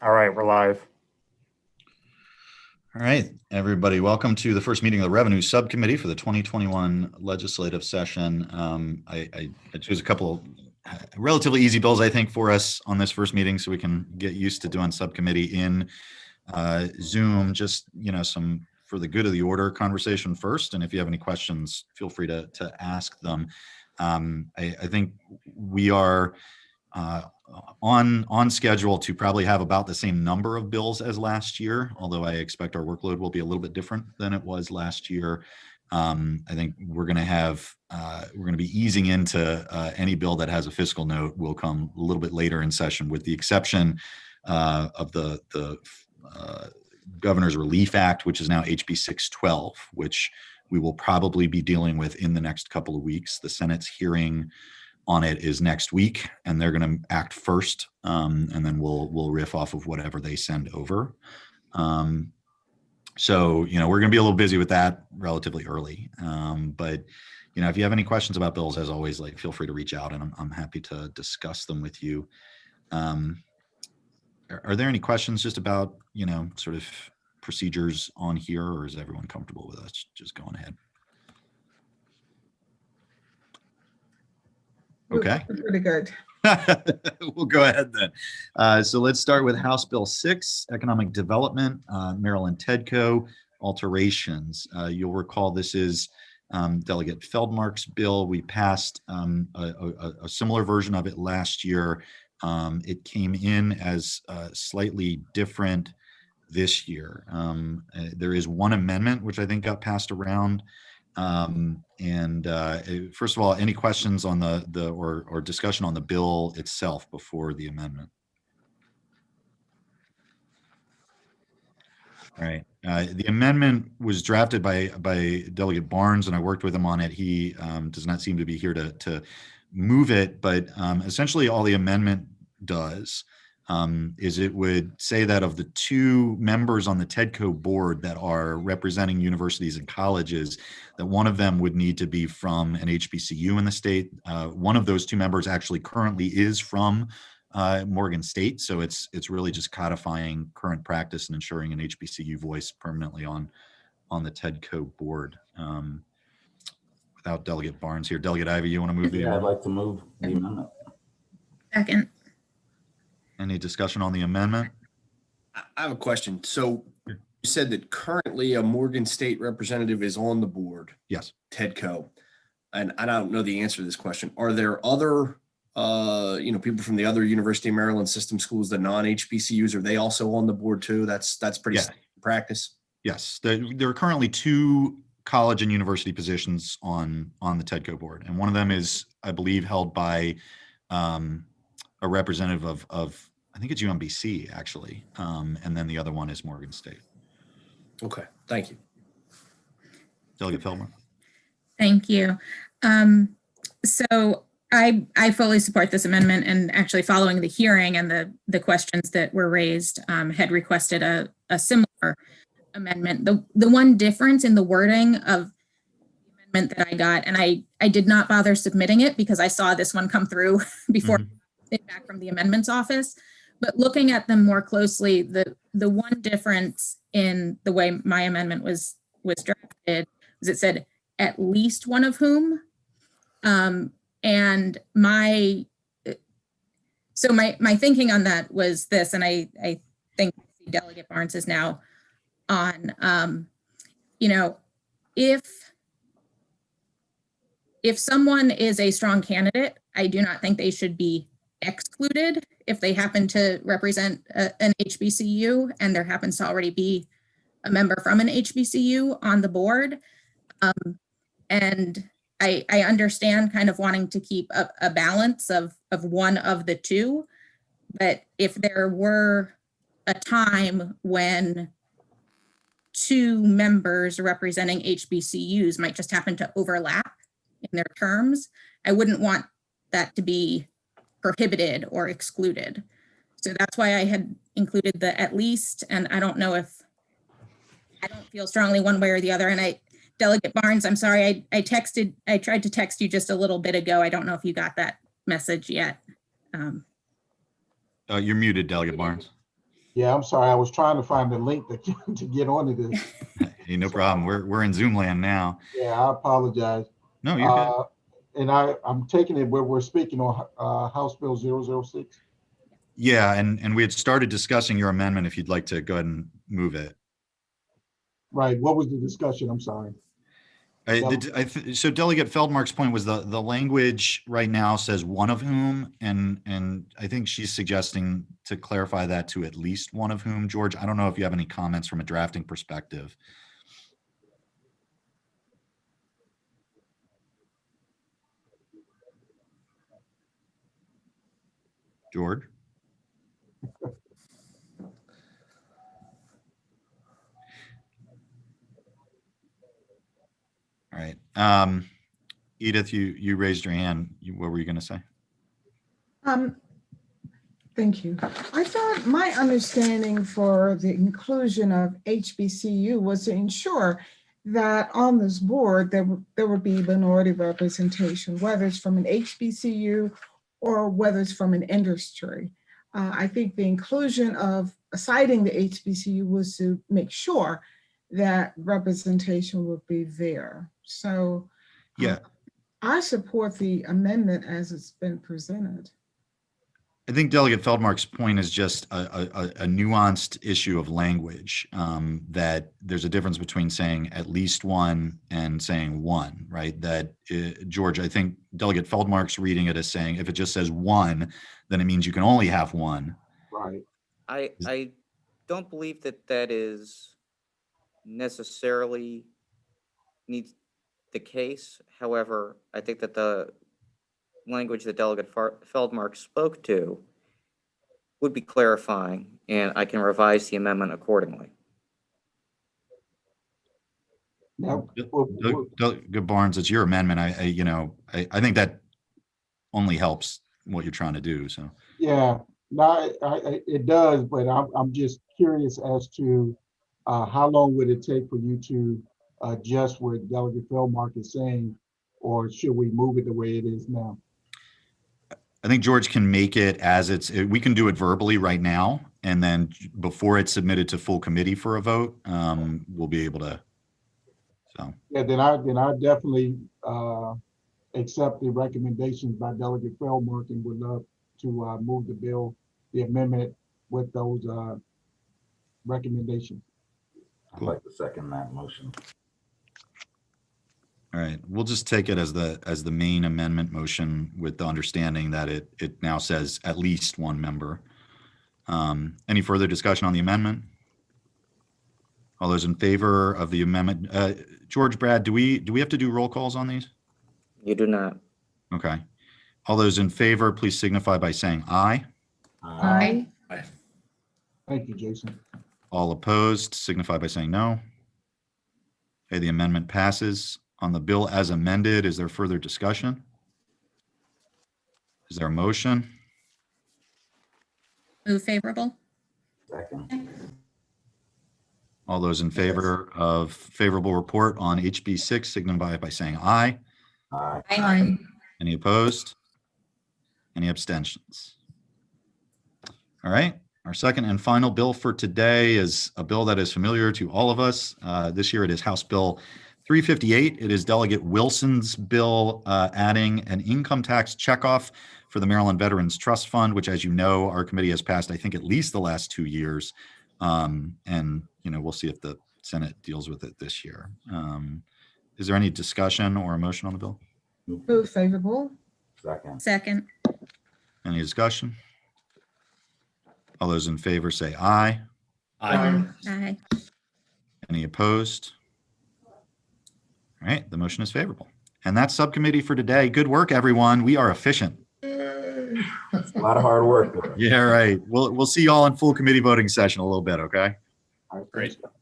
All right, we're live. All right, everybody, welcome to the first meeting of the Revenue Subcommittee for the 2021 legislative session. I choose a couple relatively easy bills, I think, for us on this first meeting so we can get used to doing subcommittee in Zoom. Just, some for the good of the order conversation first. And if you have any questions, feel free to ask them. I think we are on schedule to probably have about the same number of bills as last year, although I expect our workload will be a little bit different than it was last year. I think we're going to be easing into any bill that has a fiscal note will come a little bit later in session, with the exception of the Governor's Relief Act, which is now HB 612, which we will probably be dealing with in the next couple of weeks. The Senate's hearing on it is next week, and they're going to act first, and then we'll riff off of whatever they send over. So we're going to be a little busy with that relatively early, but if you have any questions about bills, as always, feel free to reach out, and I'm happy to discuss them with you. Are there any questions just about sort of procedures on here, or is everyone comfortable with us just going ahead? Okay. Pretty good. We'll go ahead then. So let's start with House Bill 6, Economic Development, Maryland TEDCO alterations. You'll recall this is Delegate Feldmark's bill. We passed a similar version of it last year. It came in as slightly different this year. There is one amendment which I think got passed around. First of all, any questions on or discussion on the bill itself before the amendment? All right. The amendment was drafted by Delegate Barnes, and I worked with him on it. He does not seem to be here to move it, but essentially all the amendment does is it would say that of the two members on the TEDCO board that are representing universities and colleges, that one of them would need to be from an HBCU in the state. One of those two members actually currently is from Morgan State, so it's really just codifying current practice and ensuring an HBCU voice permanently on the TEDCO board. Without Delegate Barnes here, Delegate Ivey, you want to move the amendment? I'd like to move the amendment. Second. Any discussion on the amendment? I have a question. So you said that currently a Morgan State representative is on the board. Yes. TEDCO. And I don't know the answer to this question. Are there other, people from the other University of Maryland system schools, the non-HBCUs, are they also on the board too? That's pretty standard practice. Yes. There are currently two college and university positions on the TEDCO board. And one of them is, I believe, held by a representative of I think it's UMBC actually, and then the other one is Morgan State. Okay, thank you. Delegate Feldmark. Thank you. So I fully support this amendment, and actually following the hearing and the questions that were raised, had requested a similar amendment. The one difference in the wording of the amendment that I got, and I did not bother submitting it because I saw this one come through before back from the amendments office, but looking at them more closely, the one difference in the way my amendment was drafted was it said at least one of whom, and my thinking on that was this, and I think Delegate Barnes is now on, if someone is a strong candidate, I do not think they should be excluded if they happen to represent an HBCU and there happens to already be a member from an HBCU on the board. And I understand kind of wanting to keep a balance of one of the two, but if there were a time when two members representing HBCUs might just happen to overlap in their terms, I wouldn't want that to be prohibited or excluded. So that's why I had included the at least, and I don't know if, I don't feel strongly one way or the other. And Delegate Barnes, I'm sorry, I tried to text you just a little bit ago. I don't know if you got that message yet. You're muted, Delegate Barnes. Yeah, I'm sorry. I was trying to find the link to get onto this. Hey, no problem. We're in Zoom land now. Yeah, I apologize. No, you're good. And I'm taking it where we're speaking on House Bill 006. Yeah, and we had started discussing your amendment if you'd like to go ahead and move it. Right. What was the discussion? I'm sorry. So Delegate Feldmark's point was the language right now says one of whom, and I think she's suggesting to clarify that to at least one of whom. George, I don't know if you have any comments from a drafting perspective. George? All right. Edith, you raised your hand. What were you going to say? Thank you. I thought my understanding for the inclusion of HBCU was to ensure that on this board, there would be minority representation, whether it's from an HBCU or whether it's from an industry. I think the inclusion of citing the HBCU was to make sure that representation would be there. So Yeah. I support the amendment as it's been presented. I think Delegate Feldmark's point is just a nuanced issue of language, that there's a difference between saying at least one and saying one, right? That, George, I think Delegate Feldmark's reading it as saying if it just says one, then it means you can only have one. Right. I don't believe that is necessarily needs the case. However, I think that the language that Delegate Feldmark spoke to would be clarifying, and I can revise the amendment accordingly. Now, Good Barnes, it's your amendment. I think that only helps what you're trying to do. So yeah, no, it does, but I'm just curious as to how long would it take for you to adjust what Delegate Feldmark is saying, or should we move it the way it is now? I think George can make it as we can do it verbally right now, and then before it's submitted to full committee for a vote, we'll be able to. So Yeah, then I definitely accept the recommendations by Delegate Feldmark and would love to move the bill, the amendment with those recommendations. I'd like to second that motion. all right, we'll just take it as the main amendment motion with the understanding that it now says at least one member. Any further discussion on the amendment? All those in favor of the amendment? George, Brad, do we have to do roll calls on these? You do not. Okay. All those in favor, please signify by saying aye. Aye. Thank you, Jason. All opposed, signify by saying no. Okay, the amendment passes. On the bill as amended, is there further discussion? Is there a motion? Move favorable. Second. All those in favor of favorable report on HB 6 signify by saying aye. Aye. Aye. Any opposed? Any abstentions? All right. Our second and final bill for today is a bill that is familiar to all of us. This year it is House Bill 358. It is Delegate Wilson's bill adding an income tax checkoff for the Maryland Veterans Trust Fund, which, as you know, our committee has passed, I think, at least the last 2 years. And, we'll see if the Senate deals with it this year. Is there any discussion or motion on the bill? Move favorable. Second. Second. Any discussion? All those in favor say aye. Aye. Any opposed? All right, the motion is favorable. And that's subcommittee for today. Good work, everyone. We are efficient. A lot of hard work. Yeah, right. We'll see you all in full committee voting session a little bit, okay? All right, Great. thanks.